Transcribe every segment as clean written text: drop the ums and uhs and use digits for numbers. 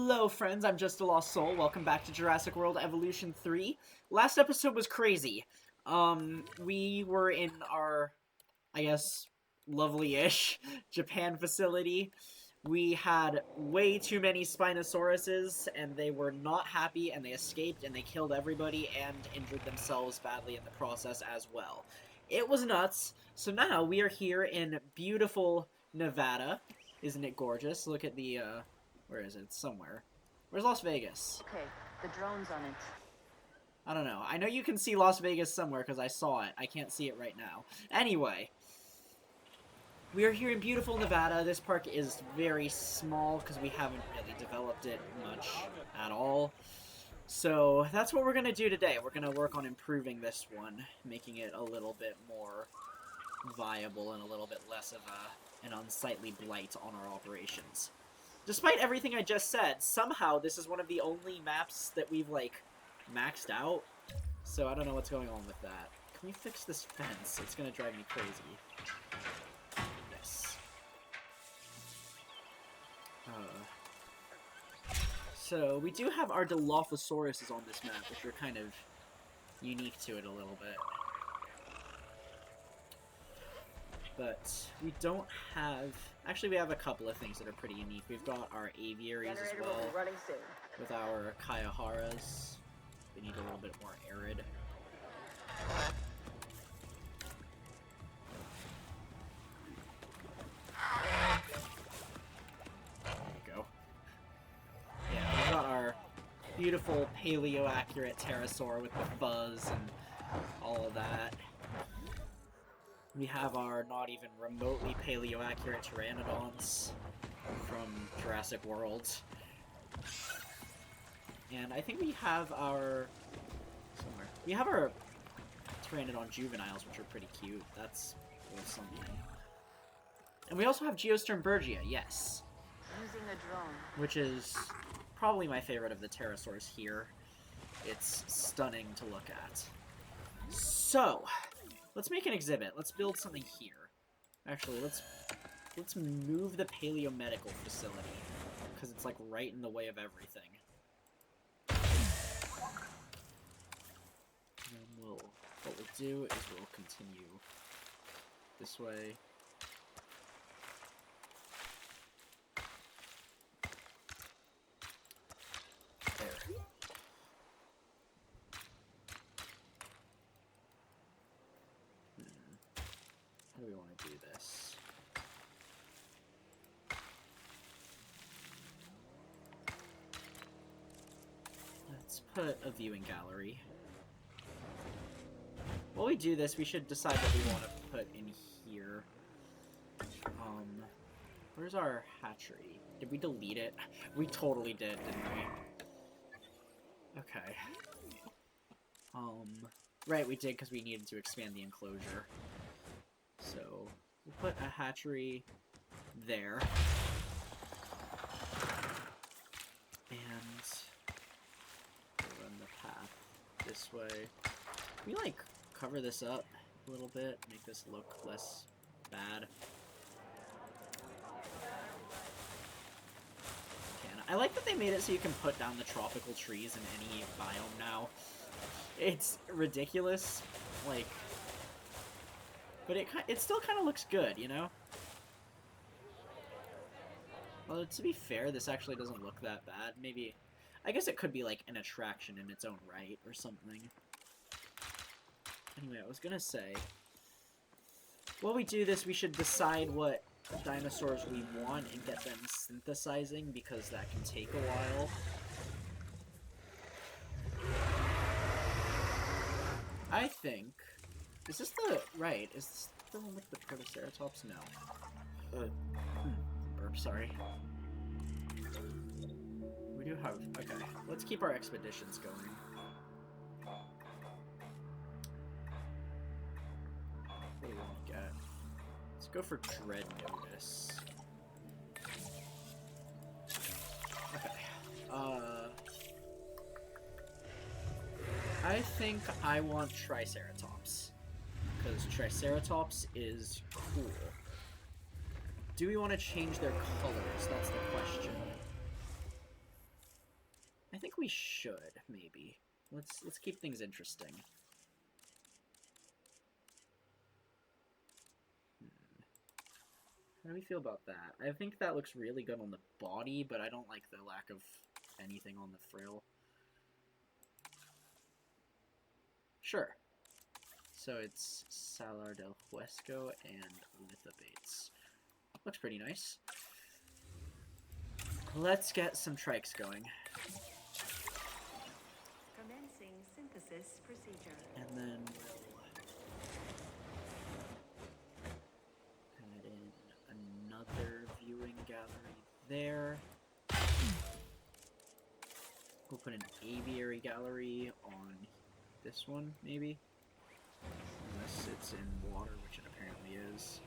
Hello friends, I'm Just a Lost Soul. Welcome back to Jurassic World Evolution 3. Last episode was crazy. We were in our, I guess, lovely-ish Japan facility. We had way too many Spinosauruses, and they were not happy, and they escaped, and they killed everybody, and injured themselves badly in the process as well. It was nuts. So now we are here in beautiful Nevada. Isn't it gorgeous? Look at the, where is it? It's somewhere. Where's Las Vegas? Okay, the drone's on it. I don't know. I know you can see Las Vegas somewhere because I saw it. I can't see it right now. Anyway. We are here in beautiful Nevada. This park is very small because we haven't really developed it much at all. So that's what we're going to do today. We're going to work on improving this one, making it a little bit more viable and a little bit less of an unsightly blight on our operations. Despite everything I just said, somehow this is one of the only maps that we've, like, maxed out. So I don't know what's going on with that. Can we fix this fence? It's gonna drive me crazy. Yes. So we do have our Dilophosaurus on this map, which are kind of unique to it a little bit. But we don't have... Actually, we have a couple of things that are pretty unique. We've got our aviaries as well, with our Kaiharas. They need a little bit more arid. There we go. Yeah, we've got our beautiful paleo-accurate pterosaur with the fuzz and all of that. We have our not even remotely paleo-accurate pteranodons from Jurassic World. And I think we have our... somewhere. We have our pteranodon juveniles, which are pretty cute. That's something. And we also have Geosternbergia, yes. Using a drone. Which is probably my favorite of the pterosaurs here. It's stunning to look at. So... let's make an exhibit. Let's build something here. Actually, let's move the paleomedical facility, because it's like right in the way of everything. And then what we'll do is we'll continue this way. There. How do we want to do this? Let's put a viewing gallery. While we do this, we should decide what we want to put in here. Where's our hatchery? Did we delete it? We totally did, didn't we? Okay. Right, we did because we needed to expand the enclosure. So, we'll put a hatchery there. And we'll run the path this way. Can we, like, cover this up a little bit? Make this look less bad? I like that they made it so you can put down the tropical trees in any biome now. It's ridiculous, like... but it still kind of looks good, you know? Well, to be fair, this actually doesn't look that bad. Maybe... I guess it could be, like, an attraction in its own right, or something. Anyway, I was gonna say... while we do this, we should decide what dinosaurs we want and get them synthesizing, because that can take a while. I think... is this the... right, is this the one with the Triceratops? No. Burp, sorry. We do have... okay, let's keep our expeditions going. What do we want to get? Let's go for Dread Notice. Okay. I think I want Triceratops. Because Triceratops is cool. Do we want to change their colors? That's the question. think we should, maybe. Let's keep things interesting. How do we feel about that? I think that looks really good on the body, but I don't like the lack of anything on the frill. Sure. So it's Salar del Huesco and lithobates. Looks pretty nice. Let's get some trikes going. Commencing synthesis procedure. And then we'll add in another viewing gallery there. We'll put an aviary gallery on this one, maybe? Unless it's in water, which it apparently is.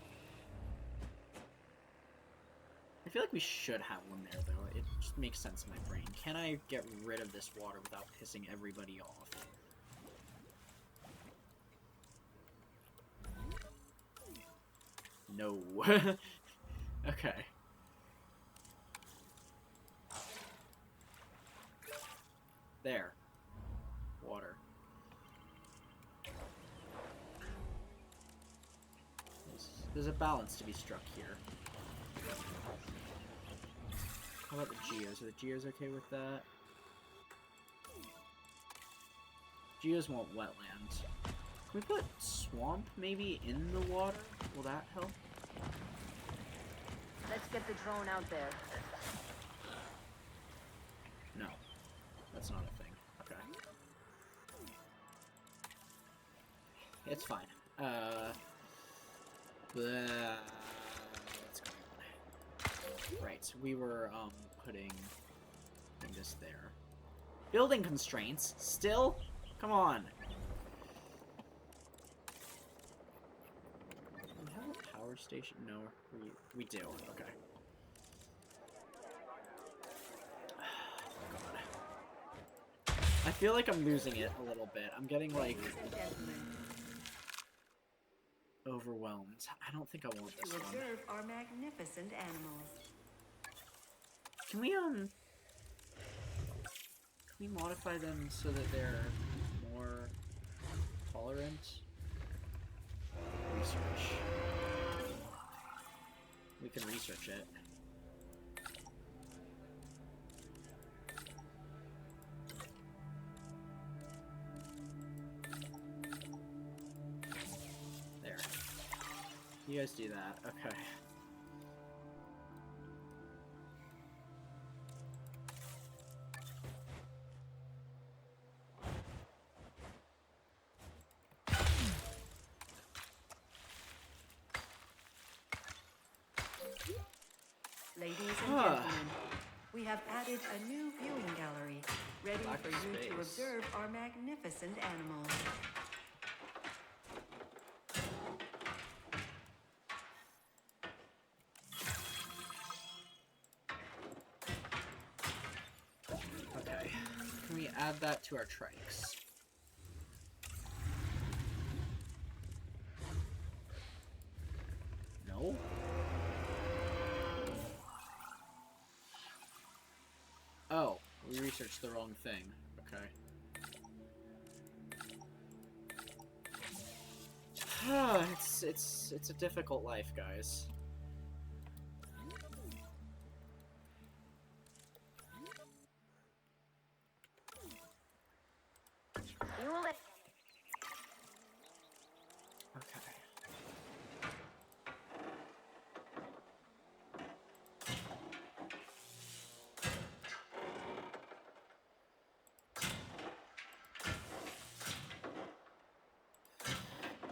I feel like we should have one there, though. It just makes sense in my brain. Can I get rid of this water without pissing everybody off? No. Okay. There. Water. There's a balance to be struck here. How about the geos? Are the geos okay with that? Geos want wetlands. Can we put swamp maybe in the water? Will that help? Let's get the drone out there. No. That's not a thing. Okay. It's fine. What's going on? Right, so we were, putting this there. Building constraints? Still? Come on. Do we have a power station? No, we do. Okay. God. I feel like I'm losing it a little bit. I'm getting, like, overwhelmed. I don't think I want this one. Observe our magnificent animals. Can we modify them so that they're more tolerant? Research. We can research it. There. You guys do that. Okay. Ladies and gentlemen, we have added a new viewing gallery, ready for you to observe our magnificent animals. Okay. Can we add that to our trikes? No? Oh, we researched the wrong thing. Okay. It's a difficult life, guys. You will let Okay.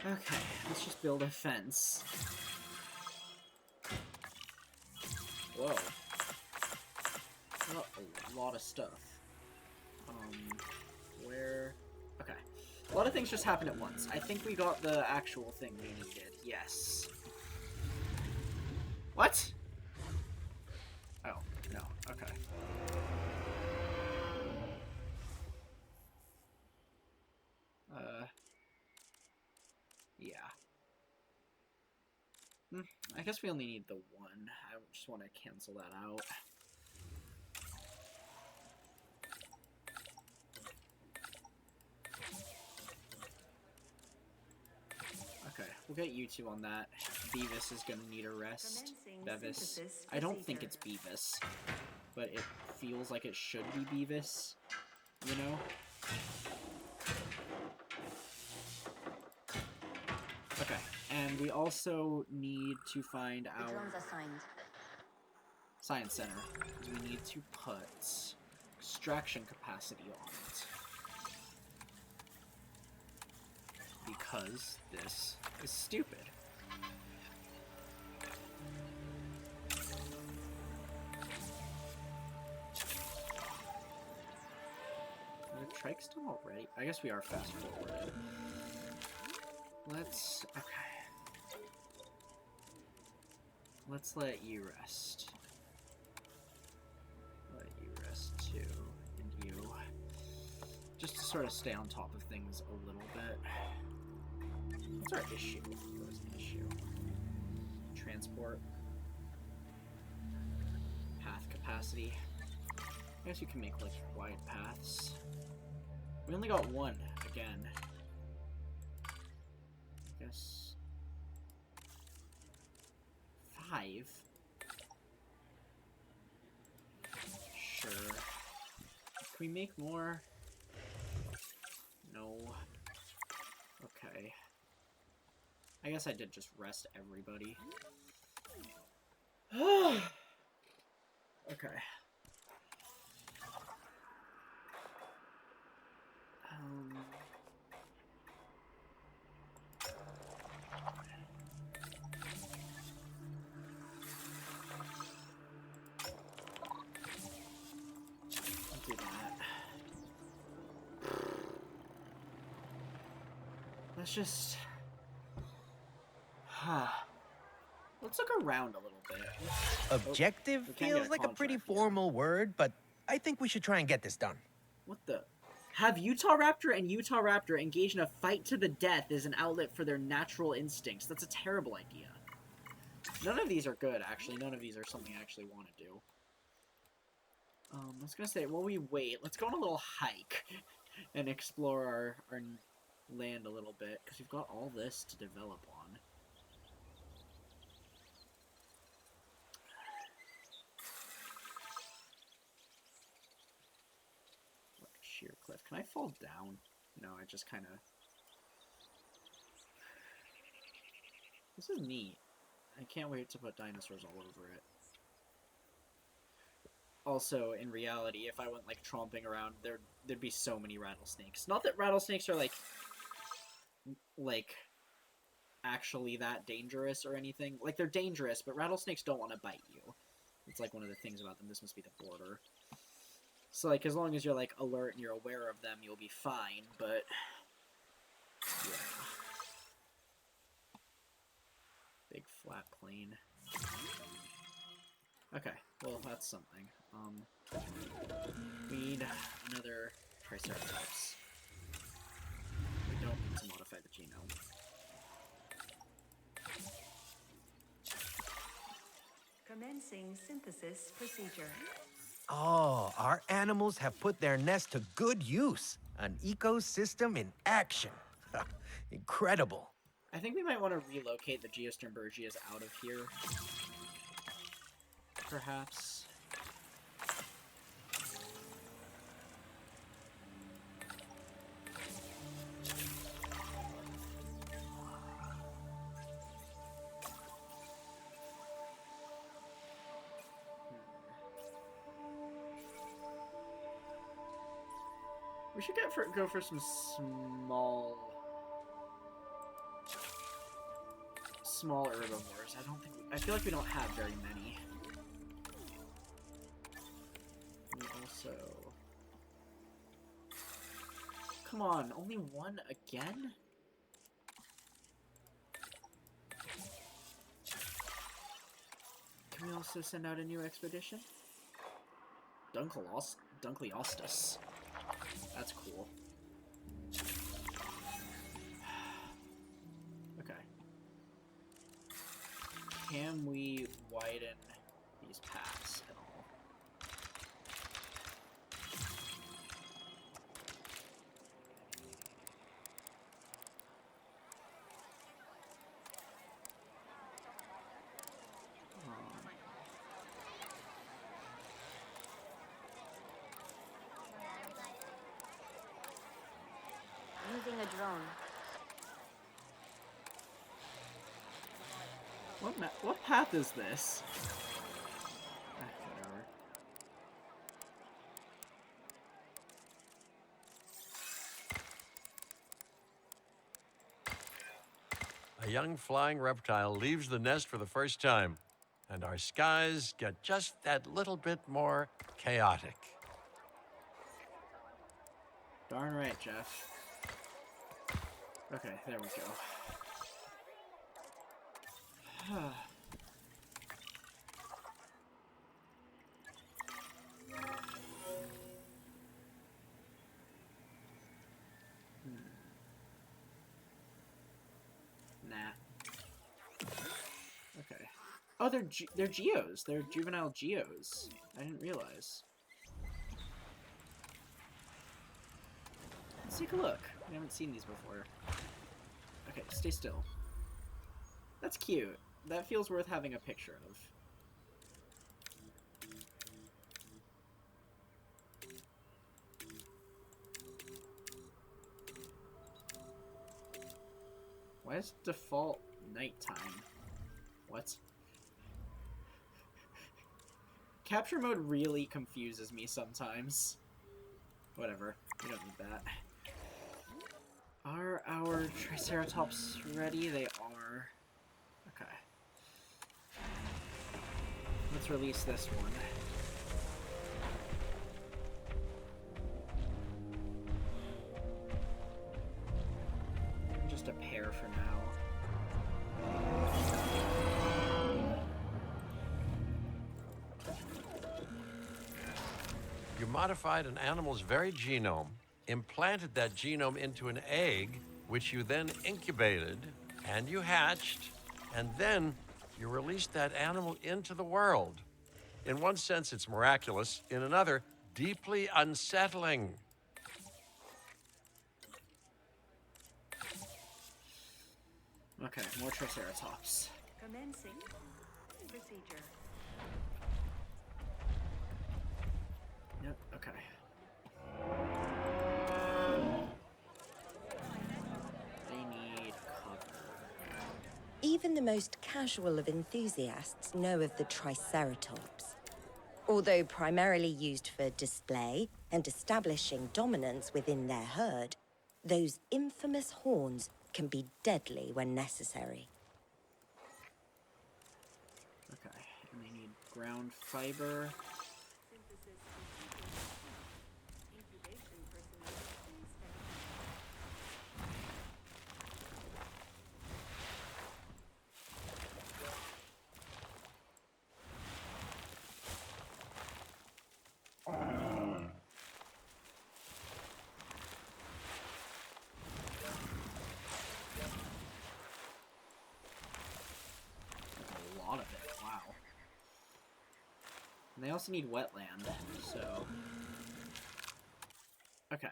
Okay, let's just build a fence. Whoa. Oh, a lot of stuff. Where... Okay. A lot of things just happened at once. I think we got the actual thing we needed. Yes. What? Oh, no. Okay. Yeah. I guess we only need the one. I just want to cancel that out. get you two on that. Beavis is gonna need a rest. Bevis. I don't think it's Beavis, but it feels like it should be Beavis, you know? Okay, and we also need to find our science center. We need to put extraction capacity on it. Because this is stupid. Are the trikes done already? I guess we are fast forwarded. Okay. Let's let you rest. Let you rest too, and you. Just to sort of stay on top of things a little bit. What's our issue? What's the issue? Transport. Path capacity. I guess you can make, like, wide paths. We only got one, again. I guess... 5? Sure. Can we make more? No. Okay. I guess I did just rest everybody. Okay. Do that. Let's just... Let's look around a little bit. Objective feels like a pretty formal word, but I think we should try and get this done. What the? Have Utah Raptor and Utah Raptor engage in a fight to the death as an outlet for their natural instincts. That's a terrible idea. None of these are good, actually. None of these are something I actually want to do. I was gonna say, while we wait, let's go on a little hike and explore our land a little bit, because we've got all this to develop on. Like a sheer cliff. Can I fall down? No, I just kind of... This is neat. I can't wait to put dinosaurs all over it. Also, in reality, if I went, like, tromping around, there'd be so many rattlesnakes. Not that rattlesnakes are, like, actually that dangerous or anything. Like, they're dangerous, but rattlesnakes don't want to bite you. It's, like, one of the things about them. This must be the border. So, like, as long as you're, like, alert and you're aware of them, you'll be fine, but... yeah. Big flat plain. Okay, well, that's something. We need another Triceratops. We don't need to modify the genome. Commencing synthesis procedure. Oh, our animals have put their nest to good use. An ecosystem in action. Incredible. I think we might want to relocate the Geosternbergias out of here. Perhaps. We should go for some small herbivores. I feel like we don't have very many. We also... Come on, only one again? Can we also send out a new expedition? Dunkleostus. That's cool. Okay. Can we widen these paths at all? What path is this? Whatever. A young flying reptile leaves the nest for the first time, and our skies get just that little bit more chaotic. Darn right, Jeff. Okay, there we go. Nah. Okay. Oh, they're geos. They're juvenile geos. I didn't realize. Let's take a look. We haven't seen these before. Okay, stay still. That's cute. That feels worth having a picture of. Why is default nighttime? What? Capture mode really confuses me sometimes. Whatever. We don't need that. Are our Triceratops ready? They are. Okay. Let's release this one. Just a pair for now. You modified an animal's very genome, implanted that genome into an egg, which you then incubated, and you hatched, and then you released that animal into the world. In one sense, it's miraculous. In another, deeply unsettling. Okay, more Triceratops. Commencing procedure. Yep, okay. They need cover. Even the most casual of enthusiasts know of the Triceratops. Although primarily used for display and establishing dominance within their herd, those infamous horns can be deadly when necessary. Okay, and they need ground fiber. Synthesis completed. Incubation personnel inspected. A lot of it, wow. And they also need wetland, so... Okay.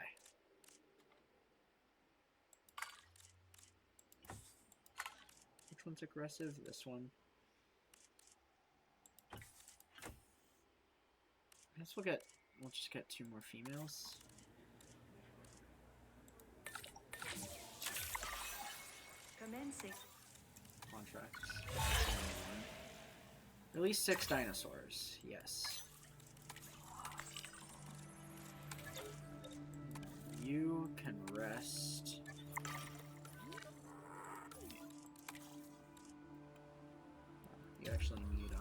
Which one's aggressive? This one. I guess we'll just get 2 more females. Commencing. Contracts. Release 6 dinosaurs. Yes. You can rest. You actually need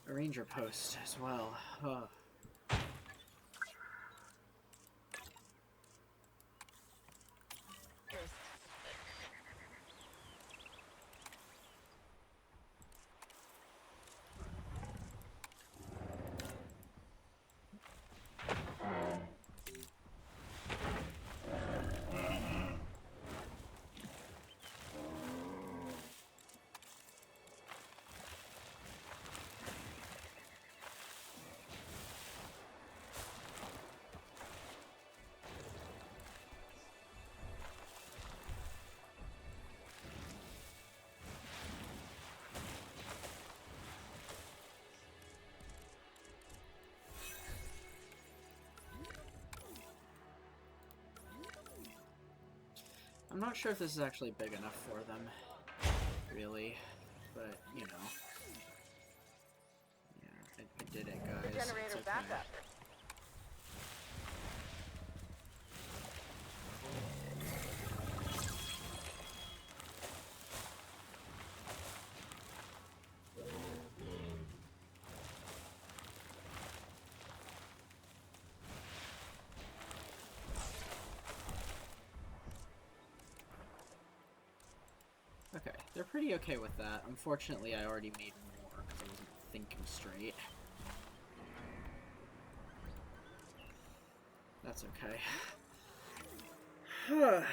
a ranger post as well. Ugh. I'm not sure if this is actually big enough for them. really, but you know. Yeah, I did it, guys. Generator It's okay. backup. Okay, they're pretty okay with that. Unfortunately, I already made more because I wasn't thinking straight. That's okay. Let's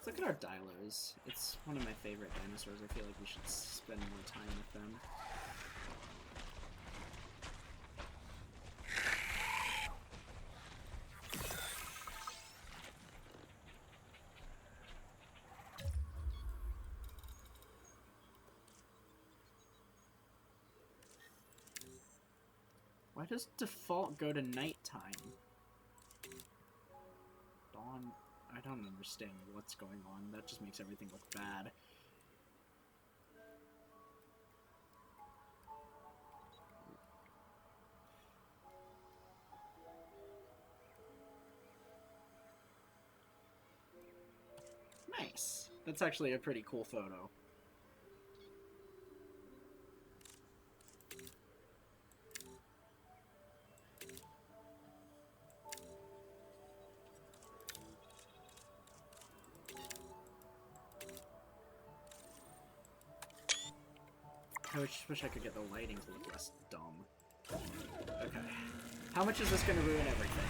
look at our Dilos. It's one of my favorite dinosaurs. I feel like we should spend more time with them. Why does default go to nighttime? Dawn... I don't understand what's going on. That just makes everything look bad. Nice. That's actually a pretty cool photo. I wish I could get the lighting to look less dumb. Okay. How much is this going to ruin everything?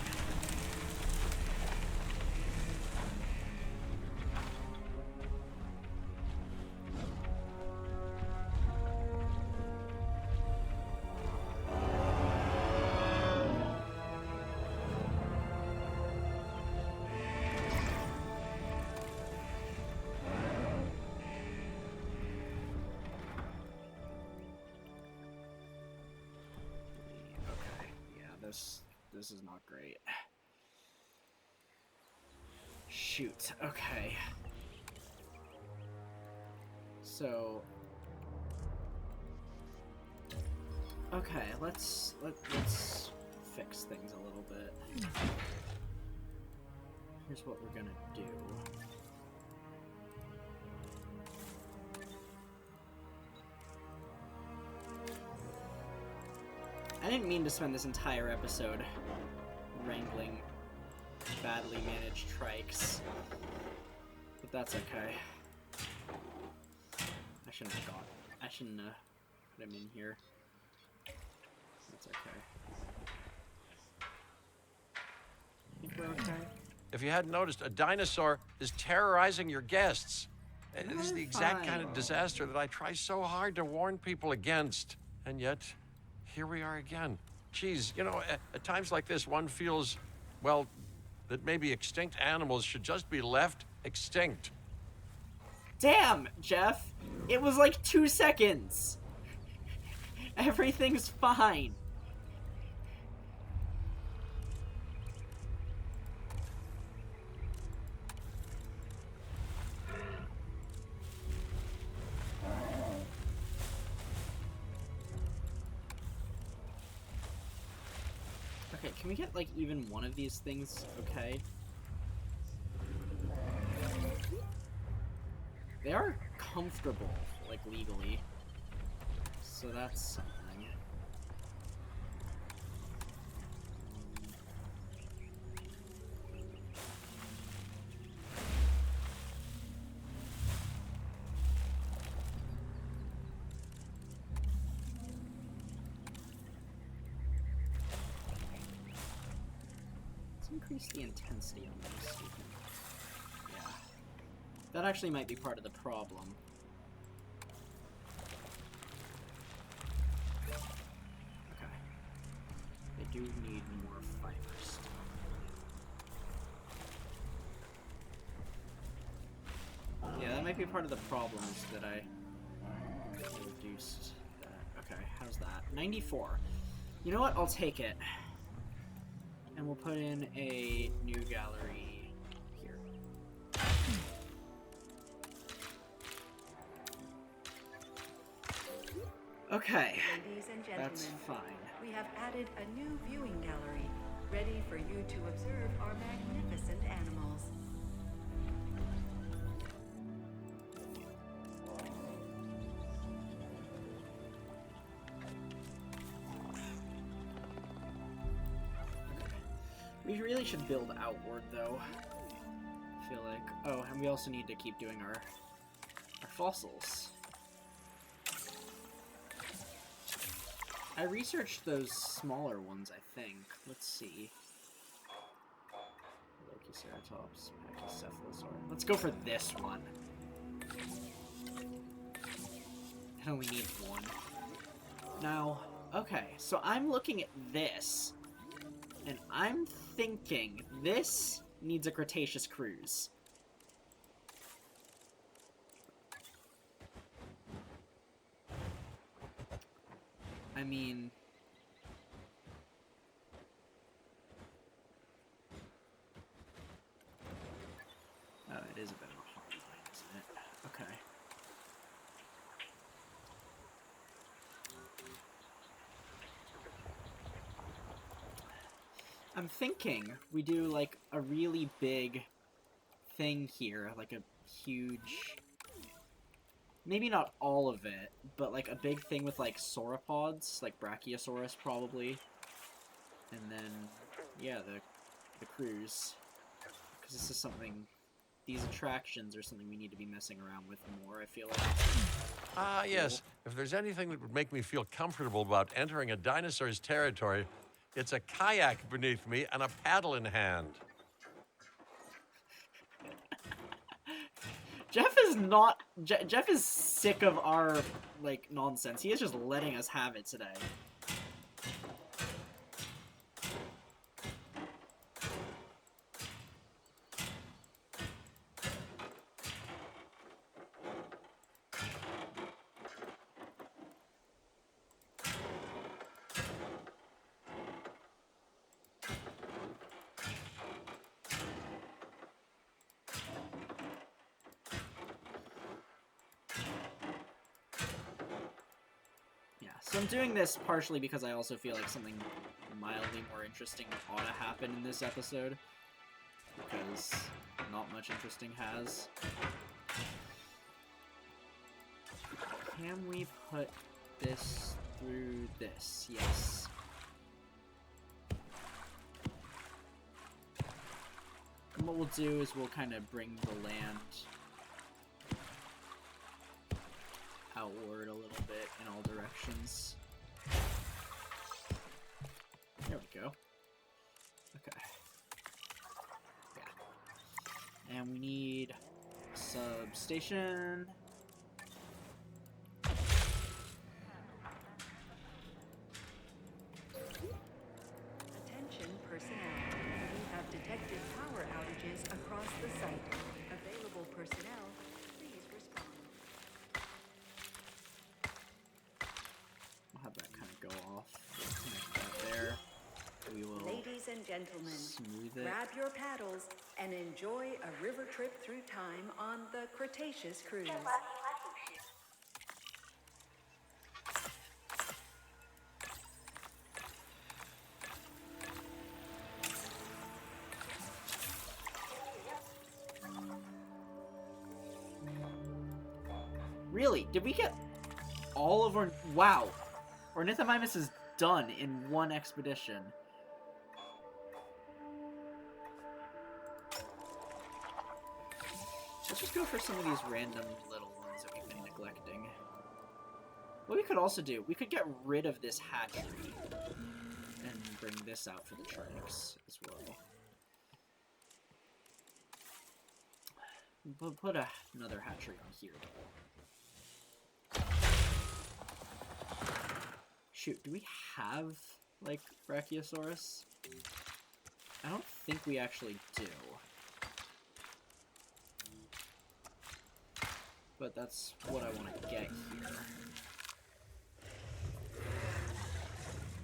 This is not great. Shoot. Okay. So. Okay, let's fix things a little bit. Here's what we're gonna do. I didn't mean to spend this entire episode wrangling badly managed trikes, but that's okay. I shouldn't have put him in here. That's okay. Think we're okay? If you hadn't noticed, a dinosaur is terrorizing your guests. And this is the exact kind of disaster that I try so hard to warn people against. And yet, here we are again. Geez, you know, at times like this, one feels, well, that maybe extinct animals should just be left extinct. Damn, Jeff! It was like 2 seconds! Everything's fine. Okay, can we get, like, even one of these things okay? They are comfortable, like, legally. So that's something. Let's increase the intensity on those. Yeah. That actually might be part of the problem. Okay. They do need more fibers. Yeah, that might be part of the problem, is that I reduced that. Okay, how's that? 94. You know what? I'll take it. And we'll put in a new gallery here. Okay, Ladies and gentlemen, that's fine. we have added a new viewing gallery, ready for you to observe our magnificent animals. We really should build outward, though. I feel like... Oh, and we also need to keep doing our fossils. I researched those smaller ones, I think. Let's see. Triceratops, Pachycephalosaur. Let's go for this one. I only need one. Now, okay, so I'm looking at this, and I'm thinking this needs a Cretaceous cruse. I mean... Oh, it is a bit of a hard line, isn't it? Okay. I'm thinking we do, like, a really big thing here, like a huge... Maybe not all of it, but, like, a big thing with, like, sauropods, like Brachiosaurus, probably. And then, yeah, the cruse. Because this is something... These attractions are something we need to be messing around with more, I feel like. Ah, yes. If there's anything that would make me feel comfortable about entering a dinosaur's territory, it's a kayak beneath me and a paddle in hand. Jeff is not... Jeff is sick of our, like, nonsense. He is just letting us have it today. So I'm doing this partially because I also feel like something mildly more interesting ought to happen in this episode. Because not much interesting has. Can we put this through this? Yes. And what we'll do is we'll kind of bring the land outward a little bit in all directions. There we go. Okay. Yeah. And we need a substation. Attention personnel. We have detected power outages across the site. Available personnel, please respond. We'll have that kind of go off. Connect that there. We will Ladies and gentlemen, smooth it. grab your paddles and enjoy a river trip through time on the Cretaceous cruise. Really? Did we get all of our... Wow. Ornithomimus is done in one expedition. Let's just go for some of these random little ones that we've been neglecting. What we could also do, we could get rid of this hatchery and bring this out for the trikes as well. We'll put another hatchery on here, though. Shoot, do we have, like, Brachiosaurus? I don't think we actually do. But that's what I want to get here.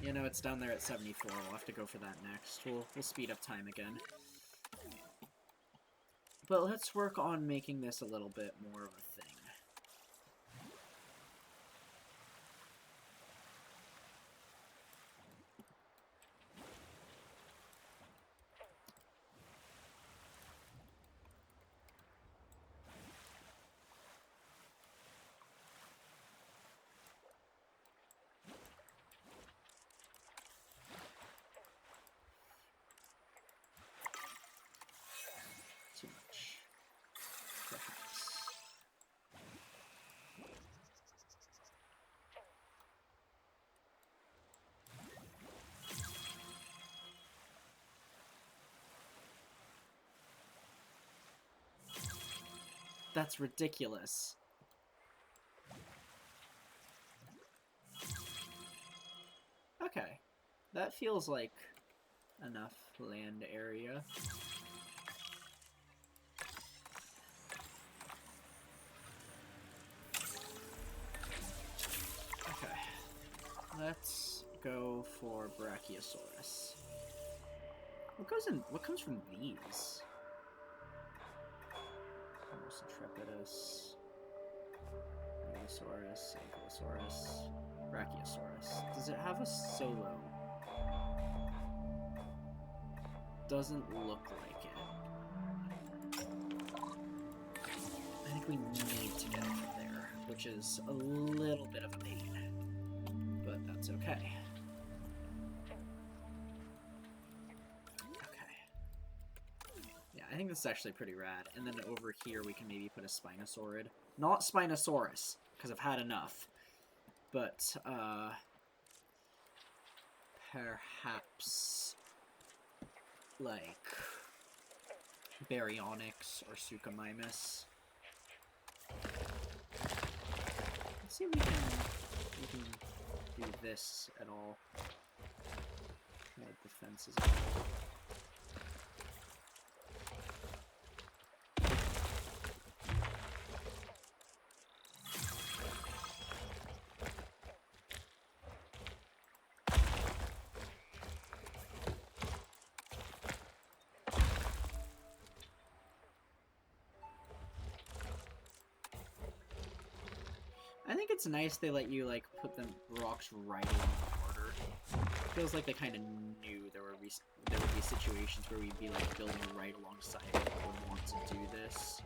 You know, it's down there at 74. We'll have to go for that next. We'll speed up time again. But let's work on making this a little bit more of a thing. Too much. Perhaps. That's ridiculous. Okay. That feels like enough land area. Okay. Let's go for Brachiosaurus. What comes from these? Homo intrepidus, Megalosaurus, Ankylosaurus, Brachiosaurus. Does it have a solo? Doesn't look like it. I think we need to get it from there, which is a little bit of a pain, but that's okay. I think this is actually pretty rad. And then over here we can maybe put a Spinosaurid. Not Spinosaurus, because I've had enough. But, perhaps, like, Baryonyx or Suchomimus. Let's see if we can do this at all. Defenses at all. I think it's nice they let you, like, put the rocks right along the border. Feels like they kind of knew there would be situations where we'd be, like, building right alongside it and would want to do this.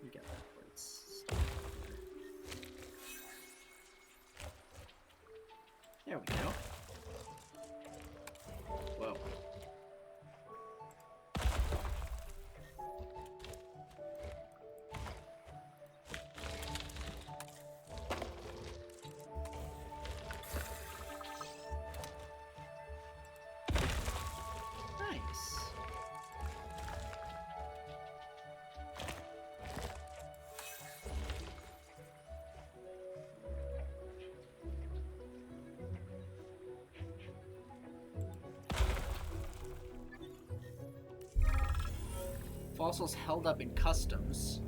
You get that where it's there we go. Whoa. Nice. Fossils held up in customs.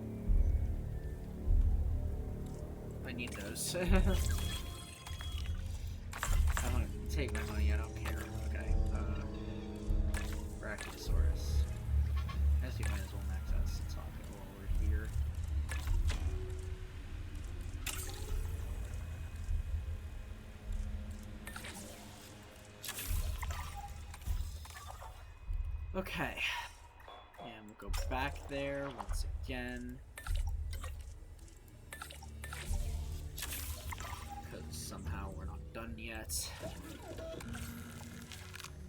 I need those. I want to take my money, I don't care. Okay. Brachiosaurus. I guess you might as well max out since I'll go over here. Okay. And we'll go back there once again. Because somehow we're not done yet.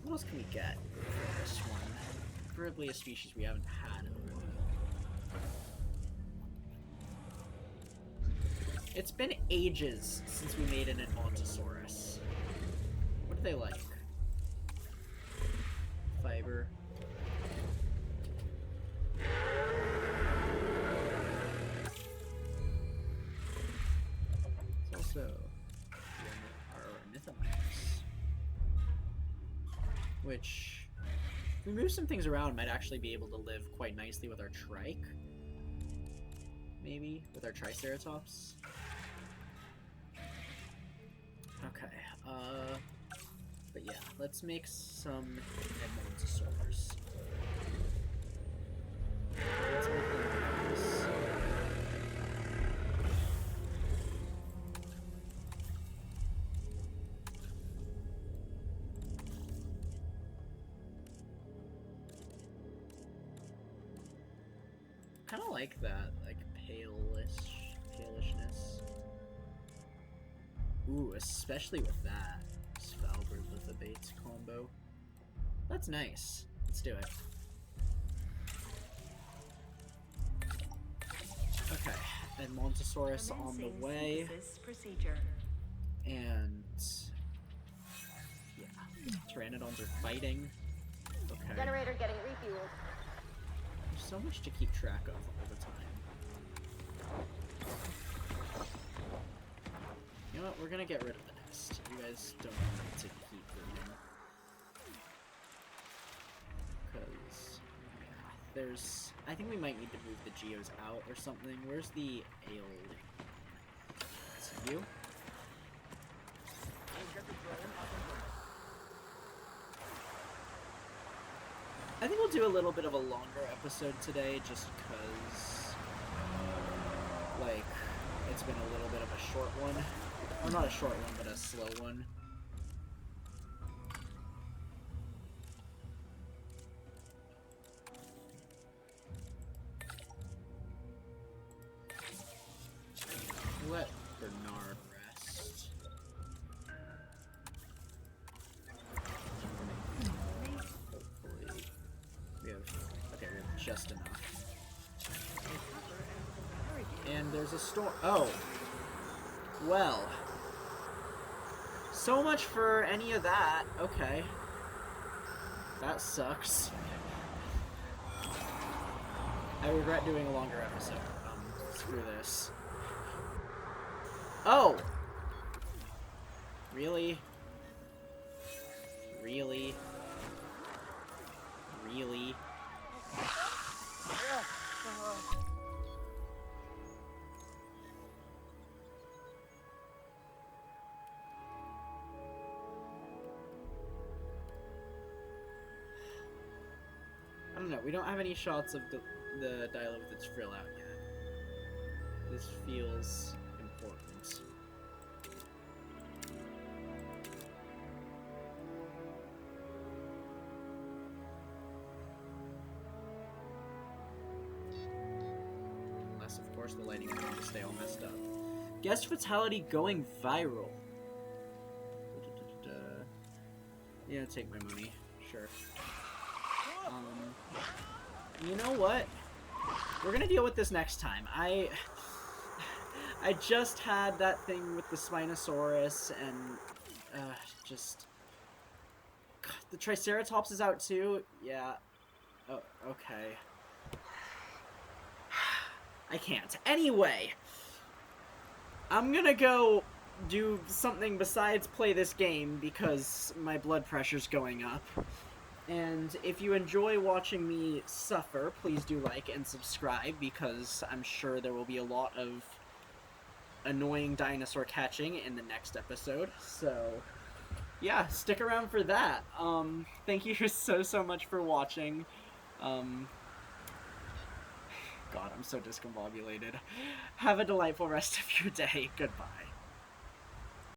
What else can we get for this one? Preferably a species we haven't had in a while. It's been ages since we made an Edmontosaurus. What do they like? Fiber. It's also our Ornithomimus, which If we move some things around, might actually be able to live quite nicely with our trike. Maybe with our Triceratops. Okay, but yeah, let's make some Edmontosaurs. Let's make them nice. Kind of like that, like palishness. Ooh, especially with that Svalbard lithobates combo. That's nice. Let's do it. Okay, and Montosaurus on the way. Procedure. And yeah, Pteranodons are fighting. Okay. Generator getting refueled. There's so much to keep track of all the time. You know what? We're gonna get rid of the nest. You guys don't need to keep moving. Because, yeah, there's... I think we might need to move the geos out or something. Where's the ailed? Is it you? I think we'll do a little bit of a longer episode today, just because, like, it's been a little bit of a short one. Or not a short one, but a slow one. Let Bernard rest. Hopefully. We have... Okay, we have just enough. And there's a storm... Oh! Well... So much for any of that. Okay. That sucks. I regret doing a longer episode. Screw this. Oh! Really? Really? Really? I don't know, we don't have any shots of the dialogue with its frill out yet. This feels important. Unless, of course, the lighting is going to stay all messed up. Guest fatality going viral. Yeah, take my money. Sure. You know what? We're gonna deal with this next time. I just had that thing with the Spinosaurus and just God, the Triceratops is out too. Yeah. Oh, okay. I can't. Anyway, I'm gonna go do something besides play this game because my blood pressure's going up. And if you enjoy watching me suffer, please do like and subscribe, because I'm sure there will be a lot of annoying dinosaur catching in the next episode. So, yeah, stick around for that. Thank you so much for watching. God, I'm so discombobulated. Have a delightful rest of your day. Goodbye.